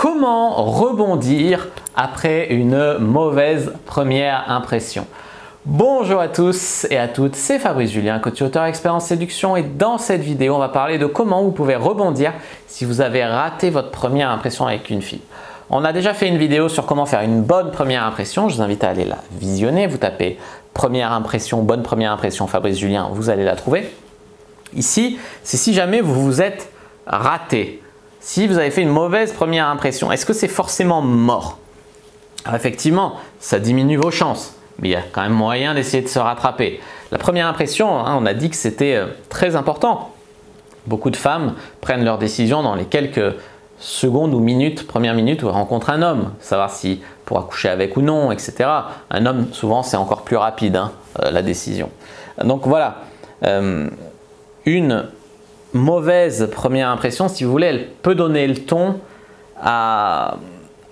Comment rebondir après une mauvaise première impression? Bonjour à tous et à toutes, c'est Fabrice Julien, coach auteur expert en séduction, et dans cette vidéo, on va parler de comment vous pouvez rebondir si vous avez raté votre première impression avec une fille. On a déjà fait une vidéo sur comment faire une bonne première impression, je vous invite à aller la visionner. Vous tapez première impression, bonne première impression Fabrice Julien, vous allez la trouver. Ici, c'est si jamais vous vous êtes raté. Si vous avez fait une mauvaise première impression, est-ce que c'est forcément mort? Alors effectivement, ça diminue vos chances, mais il y a quand même moyen d'essayer de se rattraper. La première impression, on a dit que c'était très important. Beaucoup de femmes prennent leur décision dans les quelques secondes ou minutes, première minute où elles rencontrent un homme, savoir si pourra coucher avec ou non, etc. Un homme, souvent, c'est encore plus rapide, la décision. Donc voilà, une mauvaise première impression, si vous voulez, elle peut donner le ton à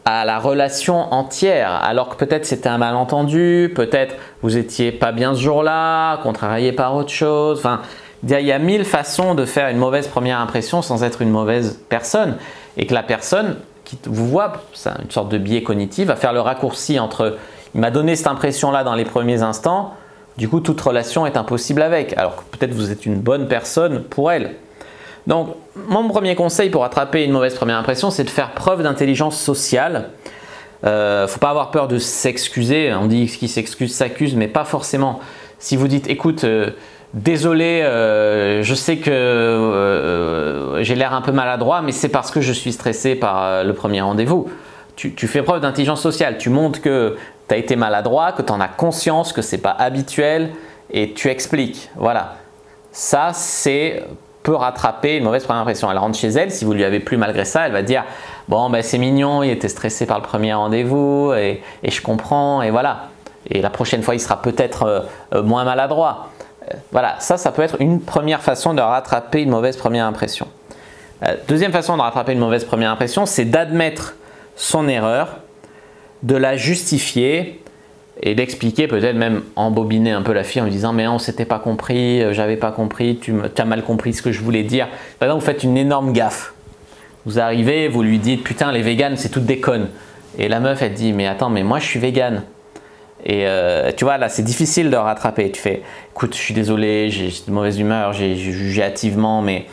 la relation entière, alors que peut-être c'était un malentendu, peut-être vous étiez pas bien ce jour-là, contrarié par autre chose. Enfin, il y a mille façons de faire une mauvaise première impression sans être une mauvaise personne, et que la personne qui vous voit, c'est une sorte de biais cognitif, va faire le raccourci entre il m'a donné cette impression-là dans les premiers instants, du coup toute relation est impossible avec, alors que peut-être vous êtes une bonne personne pour elle. Donc, mon premier conseil pour attraper une mauvaise première impression, c'est de faire preuve d'intelligence sociale. Faut pas avoir peur de s'excuser. On dit qui s'excuse s'accuse, mais pas forcément. Si vous dites, écoute, désolé, je sais que j'ai l'air un peu maladroit, mais c'est parce que je suis stressé par le premier rendez-vous. Tu fais preuve d'intelligence sociale. Tu montres que tu as été maladroit, que tu en as conscience, que c'est pas habituel, et tu expliques. Voilà. Ça, c'est peut rattraper une mauvaise première impression. Elle rentre chez elle, si vous lui avez plu malgré ça, elle va dire bon ben c'est mignon, il était stressé par le premier rendez-vous et je comprends, et voilà. Et la prochaine fois il sera peut-être moins maladroit. Voilà, ça peut être une première façon de rattraper une mauvaise première impression. Deuxième façon de rattraper une mauvaise première impression, c'est d'admettre son erreur, de la justifier et d'expliquer, peut-être même embobiner un peu la fille en lui disant mais on s'était pas compris, j'avais pas compris, tu as mal compris ce que je voulais dire. Par exemple, vous faites une énorme gaffe. Vous arrivez, vous lui dites putain les véganes c'est toutes des connes. Et la meuf elle dit mais attends mais moi je suis végane. Et tu vois là c'est difficile de rattraper. Tu fais écoute je suis désolé, j'ai de mauvaise humeur, j'ai jugé hâtivement, mais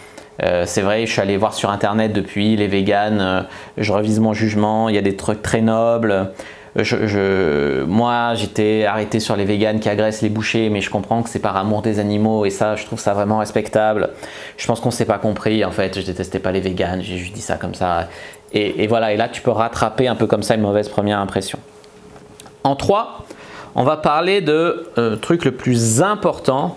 c'est vrai, je suis allé voir sur internet depuis les véganes, je revise mon jugement, il y a des trucs très nobles. Moi, j'étais arrêté sur les véganes qui agressent les bouchers, mais je comprends que c'est par amour des animaux et ça, je trouve ça vraiment respectable. Je pense qu'on ne s'est pas compris, en fait, je détestais pas les véganes, j'ai juste dit ça comme ça. Et voilà, et là, tu peux rattraper un peu comme ça une mauvaise première impression. En 3, on va parler de truc le plus important,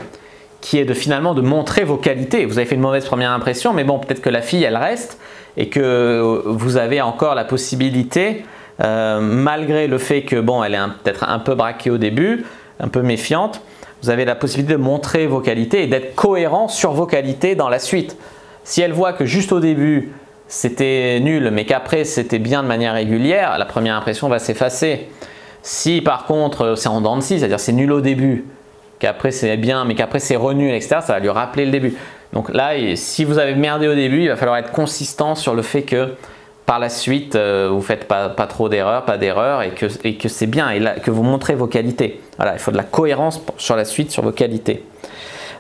qui est finalement de montrer vos qualités. Vous avez fait une mauvaise première impression, mais bon, peut-être que la fille, elle reste et que vous avez encore la possibilité, malgré le fait que bon, elle est peut-être un peu braquée au début, un peu méfiante, vous avez la possibilité de montrer vos qualités et d'être cohérent sur vos qualités dans la suite. Si elle voit que juste au début c'était nul, mais qu'après c'était bien de manière régulière, la première impression va s'effacer. Si par contre c'est en dents de scie, c'est-à-dire c'est nul au début, qu'après c'est bien, mais qu'après c'est renul, etc., ça va lui rappeler le début. Donc là, si vous avez merdé au début, il va falloir être consistant sur le fait que par la suite, vous ne faites pas trop d'erreurs, et que c'est bien, et là, que vous montrez vos qualités. Voilà, il faut de la cohérence sur la suite, sur vos qualités.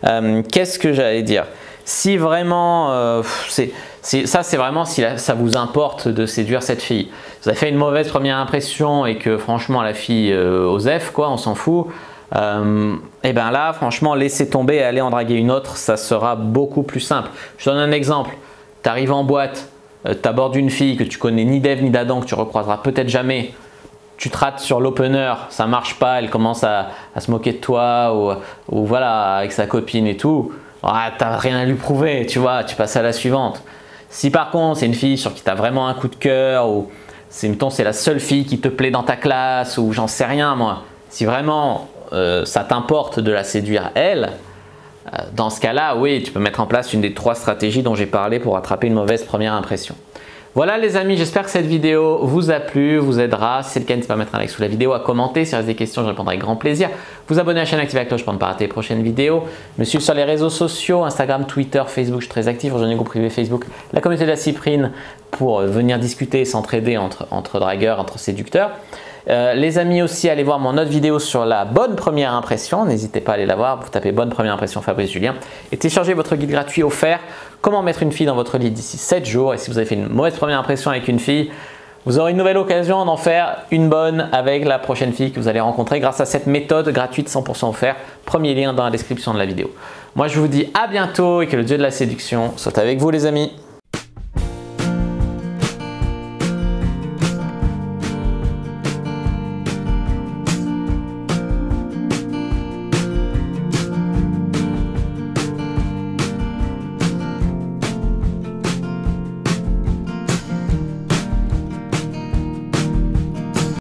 Qu'est-ce que j'allais dire? Si vraiment, c'est vraiment si ça vous importe de séduire cette fille. Vous avez fait une mauvaise première impression et que franchement la fille osef, quoi, on s'en fout. Et bien là, franchement, laissez tomber et aller en draguer une autre, ça sera beaucoup plus simple. Je donne un exemple. Tu arrives en boîte, tu abordes une fille que tu connais ni d'Ève ni d'Adam, que tu recroiseras peut-être jamais, tu te rates sur l'opener, ça marche pas, elle commence à se moquer de toi ou voilà, avec sa copine et tout, t'as rien à lui prouver, tu vois, tu passes à la suivante. Si par contre c'est une fille sur qui tu as vraiment un coup de cœur, ou c'est la seule fille qui te plaît dans ta classe, ou j'en sais rien moi, si vraiment ça t'importe de la séduire elle, dans ce cas-là, oui, tu peux mettre en place une des 3 stratégies dont j'ai parlé pour attraper une mauvaise première impression. Voilà les amis, j'espère que cette vidéo vous a plu, vous aidera. Si c'est le cas, n'hésitez pas à mettre un like sous la vidéo, à commenter. Si vous avez des questions, je répondrai avec grand plaisir. Vous abonner à la chaîne, activer la cloche pour ne pas rater les prochaines vidéos. Me suivre sur les réseaux sociaux, Instagram, Twitter, Facebook, je suis très actif. Rejoignez le groupe privé Facebook, la communauté de la Cyprine pour venir discuter et s'entraider entre dragueurs, entre séducteurs. Les amis aussi, allez voir mon autre vidéo sur la bonne première impression. N'hésitez pas à aller la voir. Vous tapez bonne première impression Fabrice Julien et téléchargez votre guide gratuit offert. Comment mettre une fille dans votre lit d'ici 7 jours. Et si vous avez fait une mauvaise première impression avec une fille, vous aurez une nouvelle occasion d'en faire une bonne avec la prochaine fille que vous allez rencontrer grâce à cette méthode gratuite 100% offerte. Premier lien dans la description de la vidéo. Moi, je vous dis à bientôt et que le dieu de la séduction soit avec vous les amis.